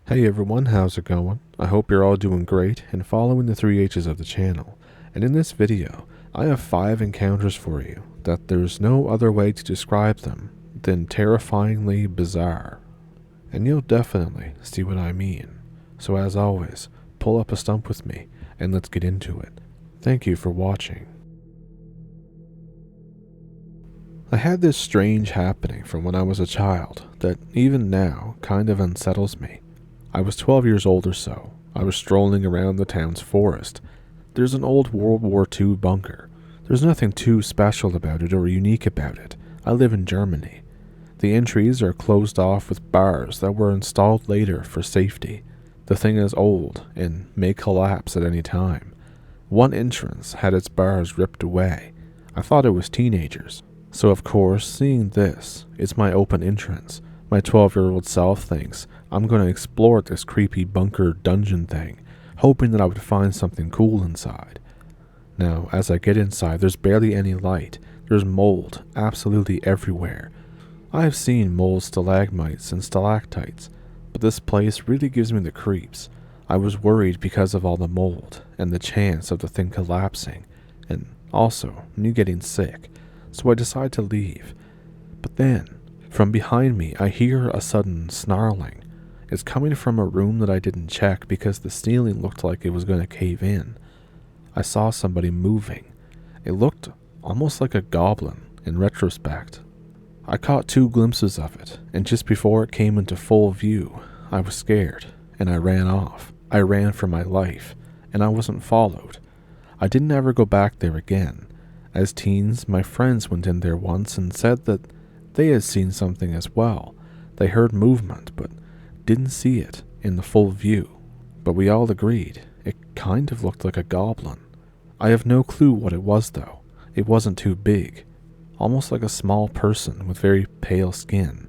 Hey everyone, how's it going? I hope you're all doing great and following the 3H's of the channel. And in this video, I have 5 encounters for you that there's no other way to describe them than terrifyingly bizarre. And you'll definitely see what I mean. So as always, pull up a stump with me and let's get into it. Thank you for watching. I had this strange happening from when I was a child that even now kind of unsettles me. I was 12 years old or so. I was strolling around the town's forest. There's an old World War II bunker. There's nothing too special about it or unique about it. I live in Germany. The entries are closed off with bars that were installed later for safety. The thing is old and may collapse at any time. One entrance had its bars ripped away. I thought it was teenagers. So of course, seeing this, it's my open entrance. My 12-year-old self thinks I'm going to explore this creepy bunker dungeon thing, hoping that I would find something cool inside. Now, as I get inside, there's barely any light. There's mold absolutely everywhere. I have seen mold stalagmites and stalactites, but this place really gives me the creeps. I was worried because of all the mold and the chance of the thing collapsing, and also me getting sick, so I decide to leave. But then, from behind me, I hear a sudden snarling. It's coming from a room that I didn't check because the ceiling looked like it was going to cave in. I saw somebody moving. It looked almost like a goblin in retrospect. I caught 2 glimpses of it, and just before it came into full view, I was scared, and I ran off. I ran for my life, and I wasn't followed. I didn't ever go back there again. As teens, my friends went in there once and said that they had seen something as well. They heard movement, but didn't see it in the full view. But we all agreed it kind of looked like a goblin. I have no clue what it was though. It wasn't too big. Almost like a small person with very pale skin.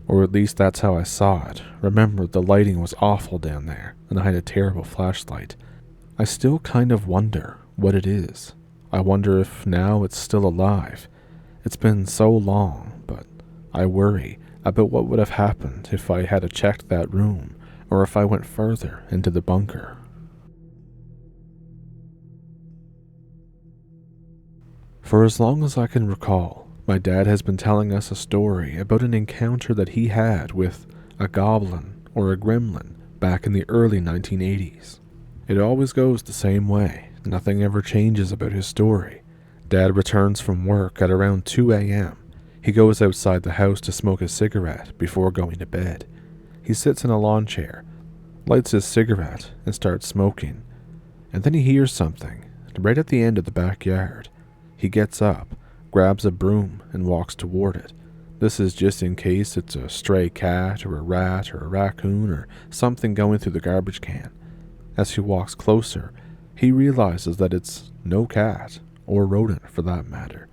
Or at least that's how I saw it. Remember, the lighting was awful down there, and I had a terrible flashlight. I still kind of wonder what it is. I wonder if now it's still alive. It's been so long, but I worry about what would have happened if I had checked that room, or if I went further into the bunker. For as long as I can recall, my dad has been telling us a story about an encounter that he had with a goblin or a gremlin back in the early 1980s. It always goes the same way. Nothing ever changes about his story. Dad returns from work at around 2 a.m. He goes outside the house to smoke a cigarette before going to bed. He sits in a lawn chair, lights his cigarette, and starts smoking. And then he hears something right at the end of the backyard. He gets up, grabs a broom, and walks toward it. This is just in case it's a stray cat or a rat or a raccoon or something going through the garbage can. As he walks closer, he realizes that it's no cat, or rodent for that matter.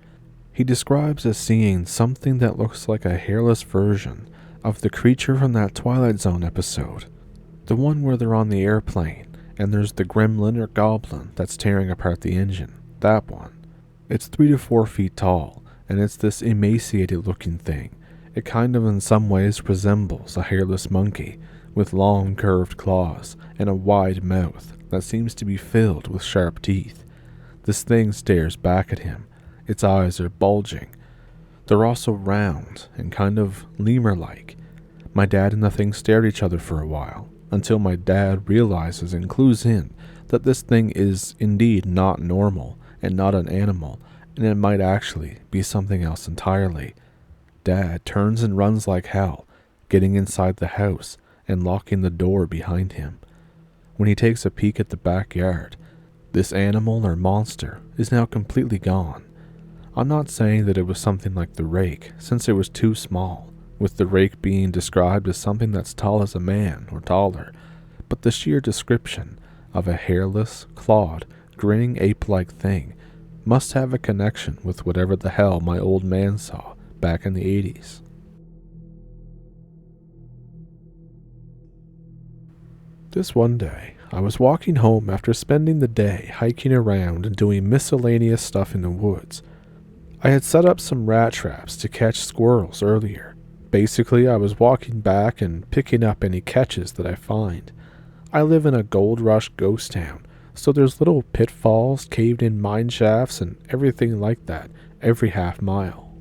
He describes as seeing something that looks like a hairless version of the creature from that Twilight Zone episode. The one where they're on the airplane, and there's the gremlin or goblin that's tearing apart the engine. That one. It's 3 to 4 feet tall, and it's this emaciated looking thing. It kind of in some ways resembles a hairless monkey, with long curved claws and a wide mouth that seems to be filled with sharp teeth. This thing stares back at him. Its eyes are bulging. They're also round and kind of lemur-like. My dad and the thing stare at each other for a while, until my dad realizes and clues in that this thing is indeed not normal and not an animal, and it might actually be something else entirely. Dad turns and runs like hell, getting inside the house and locking the door behind him. When he takes a peek at the backyard, this animal or monster is now completely gone. I'm not saying that it was something like the rake, since it was too small, with the rake being described as something that's tall as a man or taller, but the sheer description of a hairless, clawed, grinning ape-like thing must have a connection with whatever the hell my old man saw back in the 80s. This one day, I was walking home after spending the day hiking around and doing miscellaneous stuff in the woods. I had set up some rat traps to catch squirrels earlier, Basically, I was walking back and picking up any catches that I find. I live in a gold rush ghost town, so there's little pitfalls, caved-in mine shafts, and everything like that every half mile.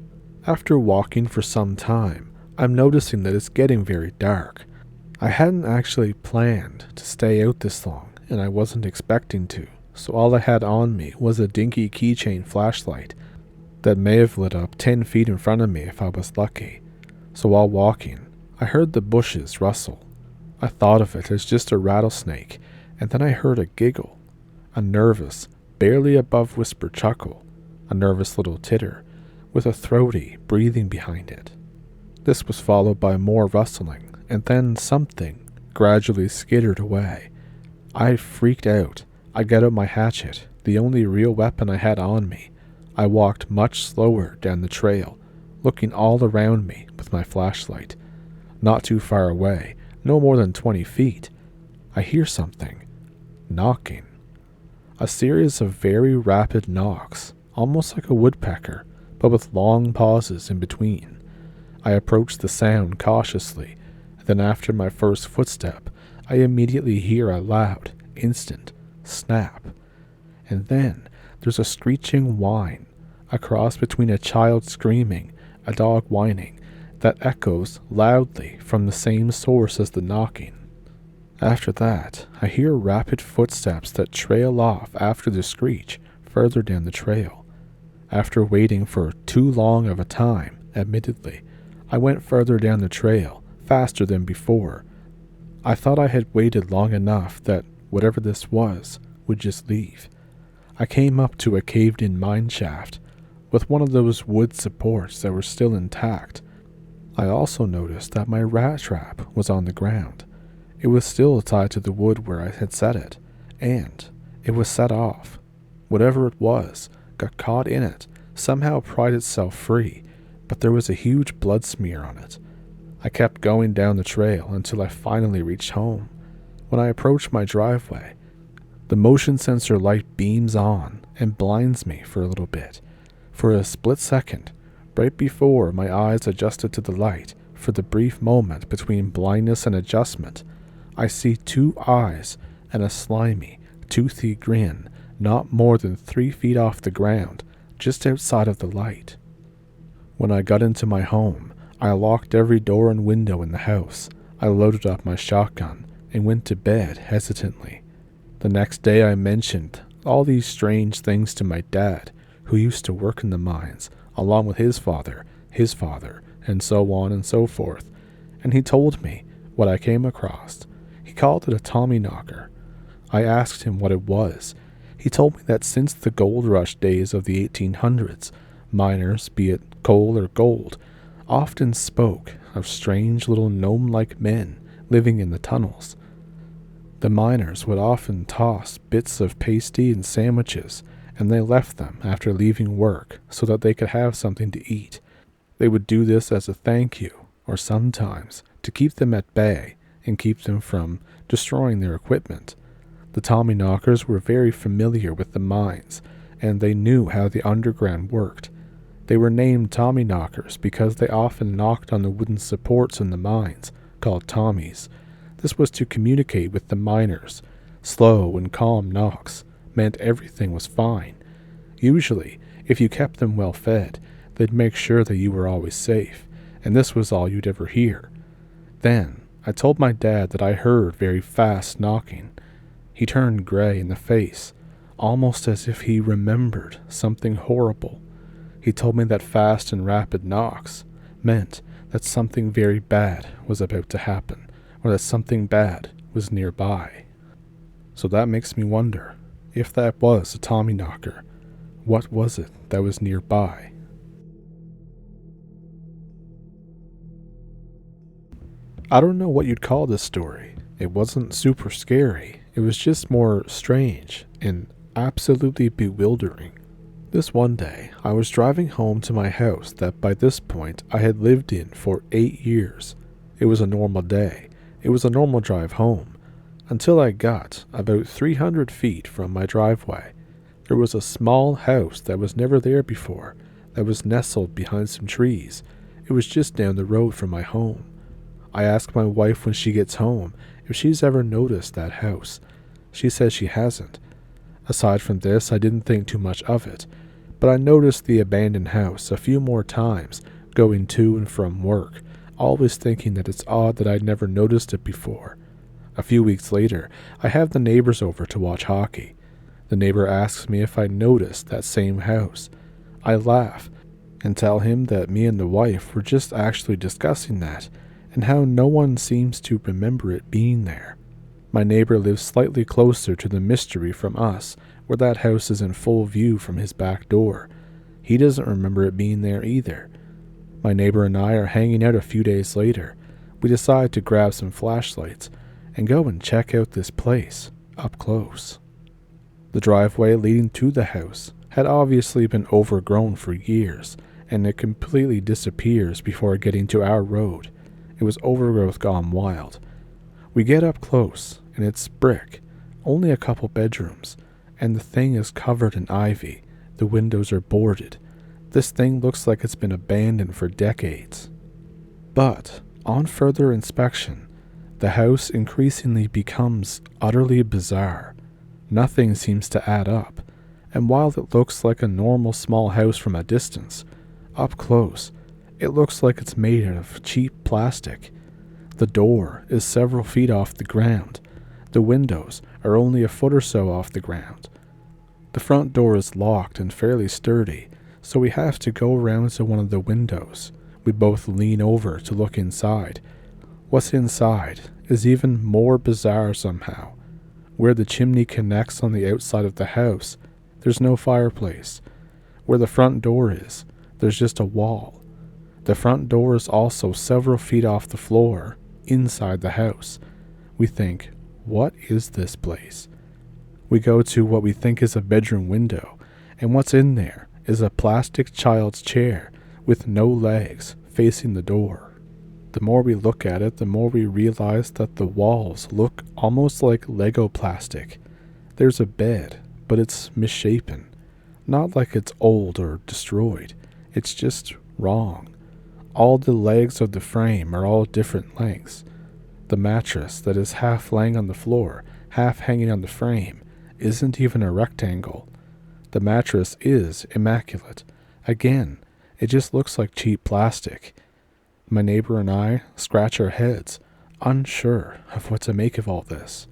After walking for some time, I'm noticing that it's getting very dark. I hadn't actually planned to stay out this long, and I wasn't expecting to, so all I had on me was a dinky keychain flashlight that may have lit up 10 feet in front of me if I was lucky. So while walking, I heard the bushes rustle. I thought of it as just a rattlesnake, and then I heard a giggle, a nervous, barely above whisper chuckle, a nervous little titter, with a throaty breathing behind it. This was followed by more rustling, and then something gradually skittered away. I freaked out. I got out my hatchet, the only real weapon I had on me. I walked much slower down the trail, looking all around me with my flashlight. Not too far away, no more than 20 feet, I hear something. Knocking. A series of very rapid knocks, almost like a woodpecker, but with long pauses in between. I approach the sound cautiously, then after my first footstep, I immediately hear a loud, instant snap. And then there's a screeching whine, a cross between a child screaming, a dog whining, that echoes loudly from the same source as the knocking. After that, I hear rapid footsteps that trail off after the screech further down the trail. After waiting for too long of a time, admittedly, I went further down the trail, faster than before. I thought I had waited long enough that whatever this was would just leave. I came up to a caved-in mine shaft with one of those wood supports that were still intact. I also noticed that my rat trap was on the ground. It was still tied to the wood where I had set it, and it was set off. Whatever it was got caught in it, somehow pried itself free, but there was a huge blood smear on it. I kept going down the trail until I finally reached home. When I approach my driveway, the motion sensor light beams on and blinds me for a little bit. For a split second, right before my eyes adjusted to the light, for the brief moment between blindness and adjustment, I see two eyes and a slimy, toothy grin not more than 3 feet off the ground, just outside of the light. When I got into my home, I locked every door and window in the house. I loaded up my shotgun and went to bed hesitantly. The next day I mentioned all these strange things to my dad, who used to work in the mines, along with his father, and so on and so forth, and he told me what I came across. He called it a Tommyknocker. I asked him what it was. He told me that since the gold rush days of the 1800s, miners, be it coal or gold, often spoke of strange little gnome-like men living in the tunnels. The miners would often toss bits of pasty and sandwiches, and they left them after leaving work so that they could have something to eat. They would do this as a thank you, or sometimes to keep them at bay and keep them from destroying their equipment. The Tommyknockers were very familiar with the mines, and they knew how the underground worked. They were named Tommyknockers because they often knocked on the wooden supports in the mines, called Tommies. This was to communicate with the miners. Slow and calm knocks meant everything was fine. Usually, if you kept them well fed, they'd make sure that you were always safe, and this was all you'd ever hear. Then, I told my dad that I heard very fast knocking. He turned gray in the face, almost as if he remembered something horrible. He told me that fast and rapid knocks meant that something very bad was about to happen, or that something bad was nearby. So that makes me wonder, if that was a Tommyknocker, what was it that was nearby? I don't know what you'd call this story. It wasn't super scary. It was just more strange and absolutely bewildering. This one day, I was driving home to my house that by this point I had lived in for 8 years. It was a normal day. It was a normal drive home, until I got about 300 feet from my driveway. There was a small house that was never there before, that was nestled behind some trees, It was just down the road from my home. I asked my wife when she gets home if she's ever noticed that house. She says she hasn't. Aside from this, I didn't think too much of it, but I noticed the abandoned house a few more times going to and from work, always thinking that it's odd that I'd never noticed it before. A few weeks later, I have the neighbors over to watch hockey. The neighbor asks me if I noticed that same house. I laugh and tell him that me and the wife were just actually discussing that and how no one seems to remember it being there. My neighbor lives slightly closer to the mystery from us, where that house is in full view from his back door. He doesn't remember it being there either. My neighbor and I are hanging out a few days later. We decide to grab some flashlights and go and check out this place up close. The driveway leading to the house had obviously been overgrown for years, and it completely disappears before getting to our road. It was overgrowth gone wild. We get up close, and it's brick, only a couple bedrooms, and the thing is covered in ivy. The windows are boarded. This thing looks like it's been abandoned for decades. But, on further inspection, the house increasingly becomes utterly bizarre. Nothing seems to add up, and while it looks like a normal small house from a distance, up close, it looks like it's made out of cheap plastic. The door is several feet off the ground. The windows are only a foot or so off the ground. The front door is locked and fairly sturdy, so we have to go around to one of the windows. We both lean over to look inside. What's inside is even more bizarre somehow. Where the chimney connects on the outside of the house, there's no fireplace. Where the front door is, there's just a wall. The front door is also several feet off the floor, inside the house. We think, what is this place? We go to what we think is a bedroom window, and what's in there is a plastic child's chair with no legs facing the door. The more we look at it, the more we realize that the walls look almost like Lego plastic. There's a bed, but it's misshapen. Not like it's old or destroyed. It's just wrong. All the legs of the frame are all different lengths. The mattress that is half laying on the floor, half hanging on the frame, isn't even a rectangle. The mattress is immaculate. Again, it just looks like cheap plastic. My neighbor and I scratch our heads, unsure of what to make of all this.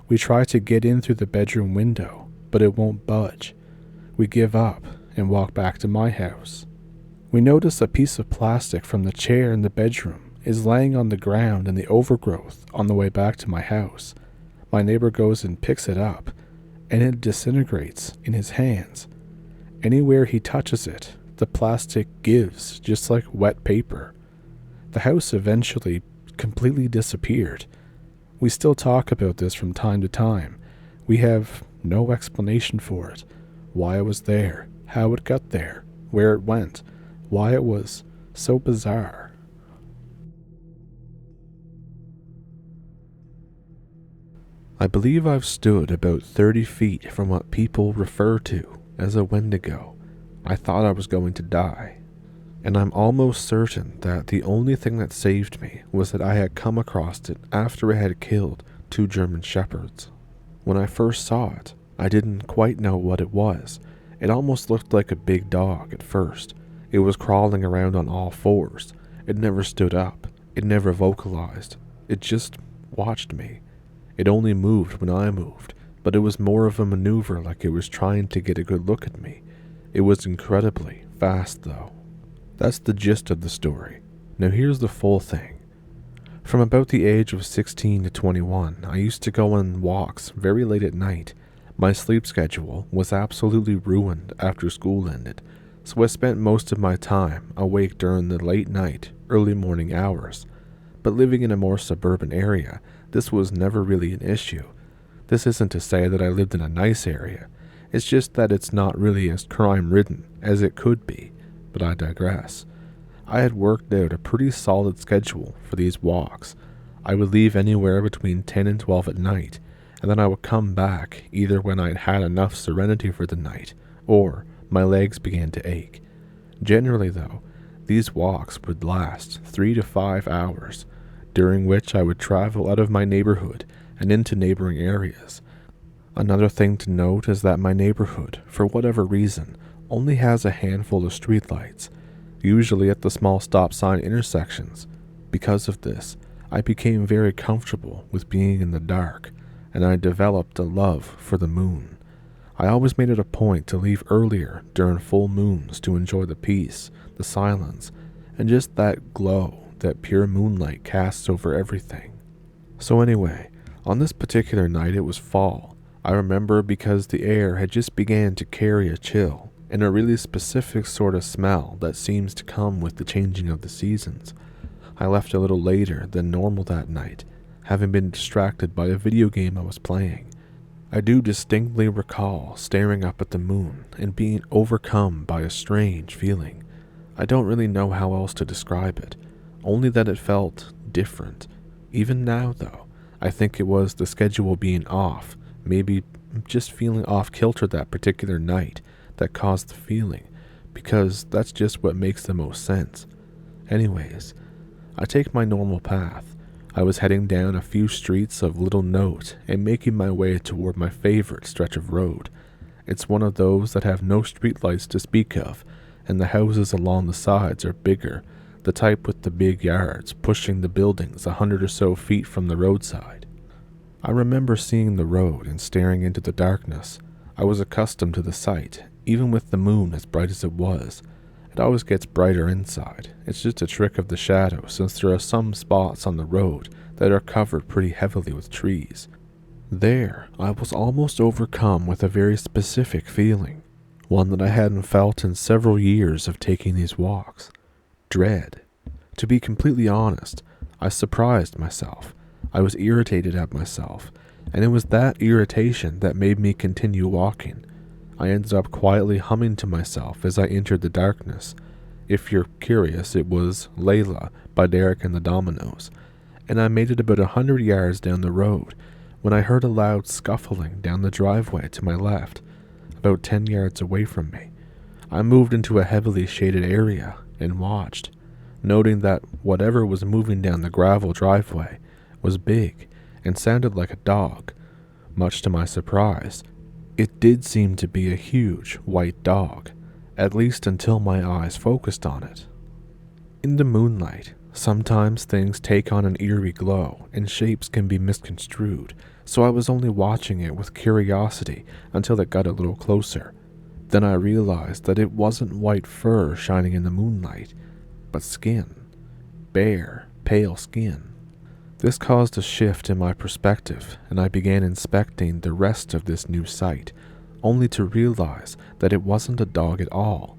We try to get in through the bedroom window, but it won't budge. We give up and walk back to my house. We notice a piece of plastic from the chair in the bedroom is laying on the ground in the overgrowth on the way back to my house. My neighbor goes and picks it up, and it disintegrates in his hands. Anywhere he touches it, the plastic gives, just like wet paper. The house eventually completely disappeared. We still talk about this from time to time. We have no explanation for it. Why it was there, how it got there, where it went, why it was so bizarre. I believe I've stood about 30 feet from what people refer to as a Wendigo. I thought I was going to die, and I'm almost certain that the only thing that saved me was that I had come across it after I had killed 2 German shepherds. When I first saw it, I didn't quite know what it was. It almost looked like a big dog at first. It was crawling around on all fours. It never stood up. It never vocalized. It just watched me. It only moved when I moved, but it was more of a maneuver, like it was trying to get a good look at me. It was incredibly fast, though. That's the gist of the story. Now here's the full thing. From about the age of 16 to 21, I used to go on walks very late at night. My sleep schedule was absolutely ruined after school ended, so I spent most of my time awake during the late night, early morning hours. But living in a more suburban area, this was never really an issue. This isn't to say that I lived in a nice area. It's just that it's not really as crime-ridden as it could be, but I digress. I had worked out a pretty solid schedule for these walks. I would leave anywhere between 10 and 12 at night, and then I would come back either when I'd had enough serenity for the night, or my legs began to ache. Generally, though, These walks would last 3 to 5 hours, during which I would travel out of my neighborhood and into neighboring areas. Another thing to note is that my neighborhood, for whatever reason, only has a handful of streetlights, usually at the small stop sign intersections. Because of this, I became very comfortable with being in the dark, and I developed a love for the moon. I always made it a point to leave earlier during full moons to enjoy the peace, the silence, and just that glow that pure moonlight casts over everything. So anyway, on this particular night it was fall. I remember because the air had just began to carry a chill and a really specific sort of smell that seems to come with the changing of the seasons. I left a little later than normal that night, having been distracted by a video game I was playing. I do distinctly recall staring up at the moon and being overcome by a strange feeling. I don't really know how else to describe it, only that it felt different. Even now, though, I think it was the schedule being off, maybe just feeling off kilter that particular night that caused the feeling, because that's just what makes the most sense. Anyways, I take my normal path. I was heading down a few streets of little note and making my way toward my favorite stretch of road. It's one of those that have no streetlights to speak of, and the houses along the sides are bigger, the type with the big yards pushing the buildings 100 or so feet from the roadside. I remember seeing the road and staring into the darkness. I was accustomed to the sight, even with the moon as bright as it was. It always gets brighter inside. It's just a trick of the shadow, since there are some spots on the road that are covered pretty heavily with trees. There, I was almost overcome with a very specific feeling, one that I hadn't felt in several years of taking these walks. Dread. To be completely honest, I surprised myself. I was irritated at myself, and it was that irritation that made me continue walking. I ended up quietly humming to myself as I entered the darkness. If you're curious, it was Layla by Derek and the Dominoes, and I made it about 100 yards down the road when I heard a loud scuffling down the driveway to my left, about 10 yards away from me. I moved into a heavily shaded area and watched, noting that whatever was moving down the gravel driveway was big and sounded like a dog. Much to my surprise, it did seem to be a huge white dog, at least until my eyes focused on it. In the moonlight, sometimes things take on an eerie glow and shapes can be misconstrued, so I was only watching it with curiosity until it got a little closer. Then I realized that it wasn't white fur shining in the moonlight, but skin. Bare, pale skin. This caused a shift in my perspective, and I began inspecting the rest of this new sight, only to realize that it wasn't a dog at all,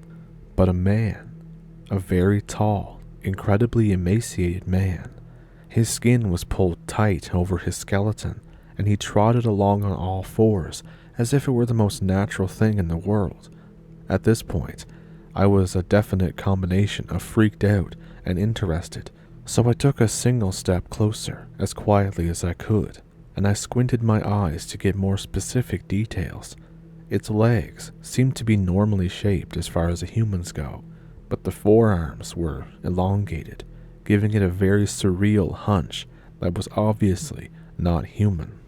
but a man. A very tall, incredibly emaciated man. His skin was pulled tight over his skeleton, and he trotted along on all fours as if it were the most natural thing in the world. At this point, I was a definite combination of freaked out and interested, so I took a single step closer as quietly as I could, and I squinted my eyes to get more specific details. Its legs seemed to be normally shaped as far as a human's go, but the forearms were elongated, giving it a very surreal hunch that was obviously not human.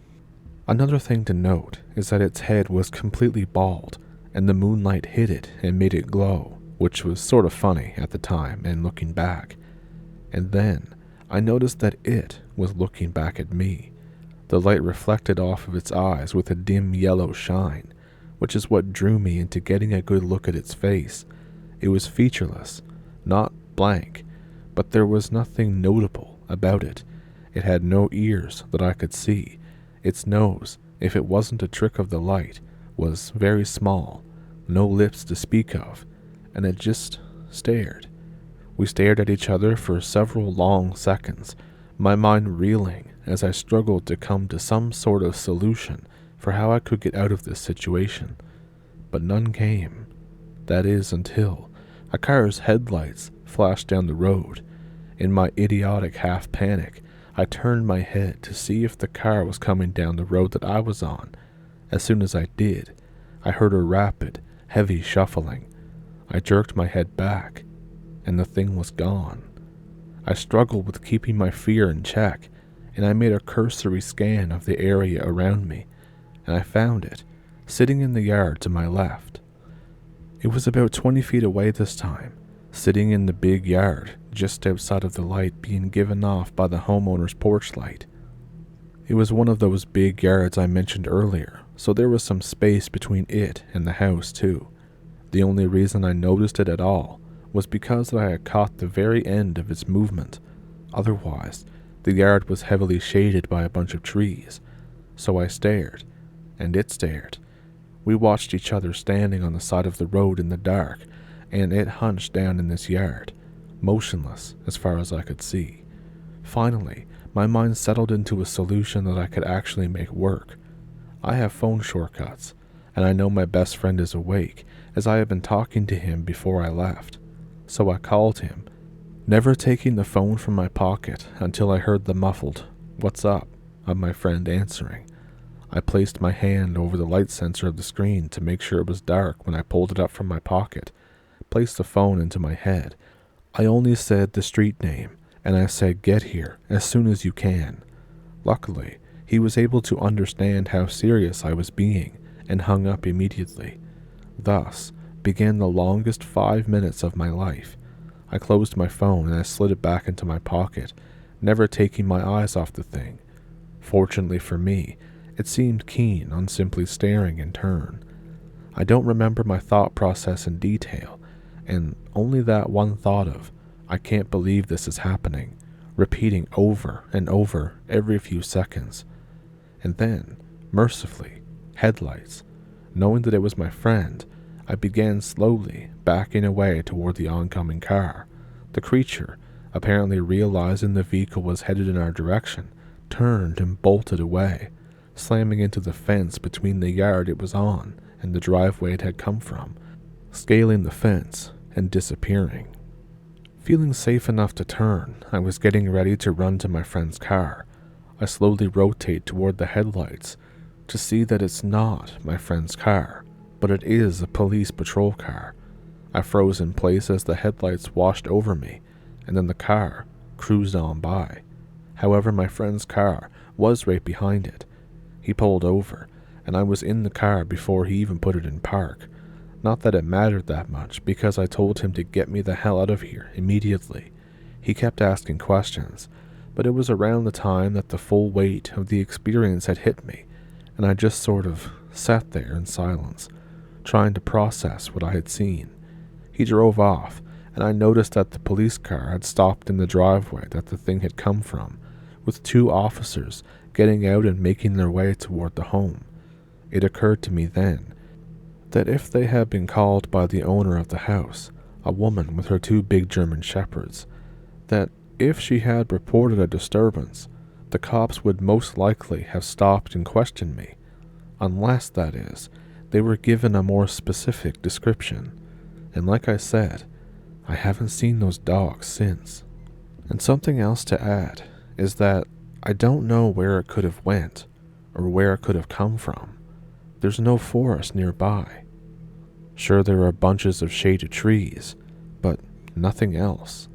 Another thing to note is that its head was completely bald, and the moonlight hit it and made it glow, which was sort of funny at the time and looking back. And then I noticed that it was looking back at me. The light reflected off of its eyes with a dim yellow shine, which is what drew me into getting a good look at its face. It was featureless, not blank, but there was nothing notable about it. It had no ears that I could see. Its nose, if it wasn't a trick of the light, was very small, no lips to speak of, and it just stared. We stared at each other for several long seconds, my mind reeling as I struggled to come to some sort of solution for how I could get out of this situation. But none came. That is, until a car's headlights flashed down the road. In my idiotic half panic, I turned my head to see if the car was coming down the road that I was on. As soon as I did, I heard a rapid, heavy shuffling. I jerked my head back. and the thing was gone. I struggled with keeping my fear in check, and I made a cursory scan of the area around me, and I found it, sitting in the yard to my left. It was about 20 feet away this time, sitting in the big yard just outside of the light being given off by the homeowner's porch light. It was one of those big yards I mentioned earlier, so there was some space between it and the house too. The only reason I noticed it at all was because I had caught the very end of its movement. Otherwise, the yard was heavily shaded by a bunch of trees, so I stared, and it stared. We watched each other standing on the side of the road in the dark, and it hunched down in this yard, motionless as far as I could see. Finally, my mind settled into a solution that I could actually make work. I have phone shortcuts, and I know my best friend is awake, as I had been talking to him before I left. So I called him, never taking the phone from my pocket until I heard the muffled "What's up?" of my friend answering. I placed my hand over the light sensor of the screen to make sure it was dark when I pulled it up from my pocket, placed the phone into my head. I only said the street name, and I said, "Get here as soon as you can." Luckily, he was able to understand how serious I was being and hung up immediately. Thus began the longest 5 minutes of my life. I closed my phone and I slid it back into my pocket, never taking my eyes off the thing. Fortunately for me, it seemed keen on simply staring in turn. I don't remember my thought process in detail, and only that one thought of, "I can't believe this is happening," repeating over and over every few seconds. And then, mercifully, headlights. Knowing that it was my friend, I began slowly backing away toward the oncoming car. The creature, apparently realizing the vehicle was headed in our direction, turned and bolted away, slamming into the fence between the yard it was on and the driveway it had come from, scaling the fence and disappearing. Feeling safe enough to turn, I was getting ready to run to my friend's car. I slowly rotate toward the headlights to see that it's not my friend's car, but it is a police patrol car. I froze in place as the headlights washed over me, and then the car cruised on by. However, my friend's car was right behind it. He pulled over, and I was in the car before he even put it in park. Not that it mattered that much, because I told him to get me the hell out of here immediately. He kept asking questions, but it was around the time that the full weight of the experience had hit me, and I just sort of sat there in silence, trying to process what I had seen. He drove off, and I noticed that the police car had stopped in the driveway that the thing had come from, with 2 officers getting out and making their way toward the home. It occurred to me then that if they had been called by the owner of the house, a woman with her 2 big German shepherds, that if she had reported a disturbance, the cops would most likely have stopped and questioned me, unless, that is, they were given a more specific description. And like I said, I haven't seen those dogs since. And something else to add is that I don't know where it could have went, or where it could have come from. There's no forest nearby. Sure, there are bunches of shaded trees, but nothing else.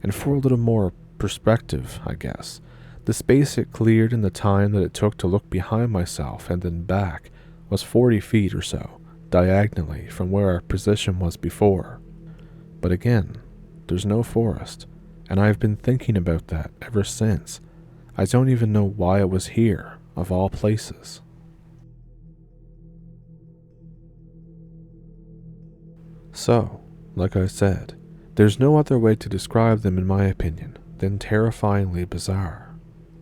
And for a little more perspective, I guess, the space it cleared in the time that it took to look behind myself and then back was 40 feet or so, diagonally from where our position was before. But again, there's no forest, and I've been thinking about that ever since. I don't even know why it was here, of all places. So, like I said, there's no other way to describe them in my opinion than terrifyingly bizarre.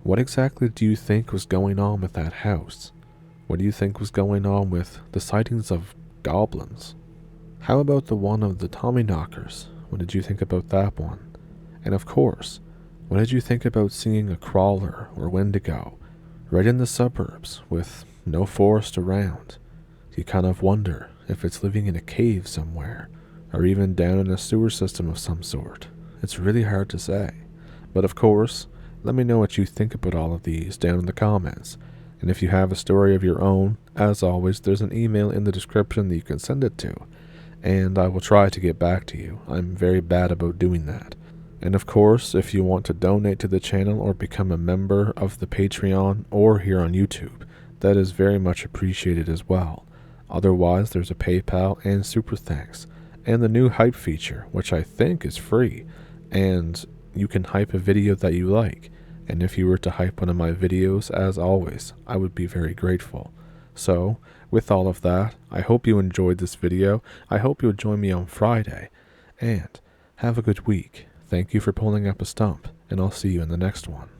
What exactly do you think was going on with that house? What do you think was going on with the sightings of goblins? How about the one of the Tommyknockers? What did you think about that one? And of course, what did you think about seeing a crawler or wendigo right in the suburbs with no forest around? You kind of wonder if it's living in a cave somewhere, or even down in a sewer system of some sort. It's really hard to say. But of course, let me know what you think about all of these down in the comments. And if you have a story of your own, as always, there's an email in the description that you can send it to. and I will try to get back to you. I'm very bad about doing that. And of course, if you want to donate to the channel or become a member of the Patreon or here on YouTube, that is very much appreciated as well. Otherwise, there's a PayPal and Super Thanks, and the new hype feature, which I think is free, and you can hype a video that you like. And if you were to hype one of my videos, as always, I would be very grateful. So, with all of that, I hope you enjoyed this video. I hope you'll join me on Friday, and have a good week. Thank you for pulling up a stump, and I'll see you in the next one.